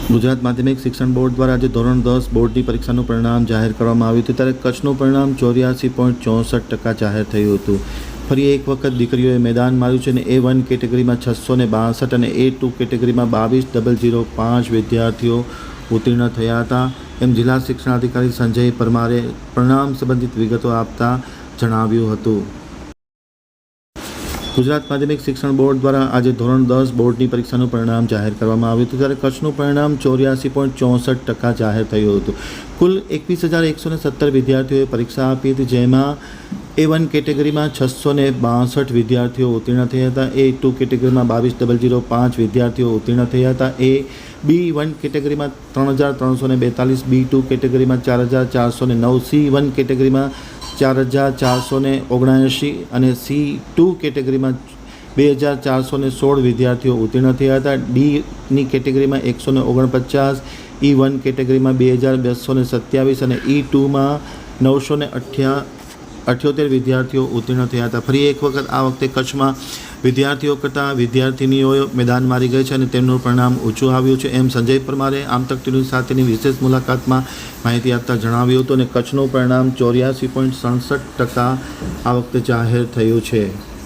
ગુજરાત માધ્યમિક શિક્ષણ બોર્ડ દ્વારા આજે ધોરણ 10 બોર્ડની પરીક્ષાનું પરિણામ જાહેર કરવામાં આવ્યું હતું। ત્યારે કચ્છનું પરિણામ 84.64% જાહેર થયું હતું। ફરી એક વખત દીકરીઓએ મેદાન માર્યું છે અને A1 કેટેગરીમાં 662 અને A2 કેટેગરીમાં 22,005 વિદ્યાર્થીઓ ઉત્તીર્ણ થયા હતા, એમ જિલ્લા શિક્ષણાધિકારી સંજય પરમારે પરિણામ સંબંધિત વિગતો આપતા જણાવ્યું હતું। ગુજરાત માધ્યમિક શિક્ષણ બોર્ડ દ્વારા આજે ધોરણ 10 બોર્ડની પરીક્ષાનું પરિણામ જાહેર કરવામાં આવ્યું હતું। ત્યારે કચ્છનું પરિણામ 84.64% જાહેર થયું હતું। કુલ 21,117 વિદ્યાર્થીઓએ પરીક્ષા આપી હતી, જેમાં A1 કેટેગરીમાં 662 વિદ્યાર્થીઓ ઉત્તીર્ણ થયા હતા, A2 કેટેગરીમાં 22,005 વિદ્યાર્થીઓ ઉત્તીર્ણ થયા હતા, B1 કેટેગરીમાં 3,342, B2 કેટેગરીમાં 4,409, C1 કેટેગરીમાં 4,479 અને C2 કેટેગરીમાં 2,416 વિદ્યાર્થીઓ ઉત્તીર્ણ થયા હતા। Dની કેટેગરીમાં 149, E1 કેટેગરીમાં 2,227 અને E2માં 978 વિદ્યાર્થીઓ ઉત્તીર્ણ થયા હતા। ફરી એક વખત આ વખતે કચ્છમાં વિદ્યાર્થીઓ કરતાં વિદ્યાર્થિનીઓ મેદાન મારી ગઈ છે અને તેમનું પરિણામ ઊંચું આવ્યું છે, એમ સંજય પરમારે આમતક ટીવી સાથેની વિશેષ મુલાકાતમાં માહિતી આપતા જણાવ્યું હતું। અને કચ્છનું પરિણામ 84.67% આ વખતે જાહેર થયું છે।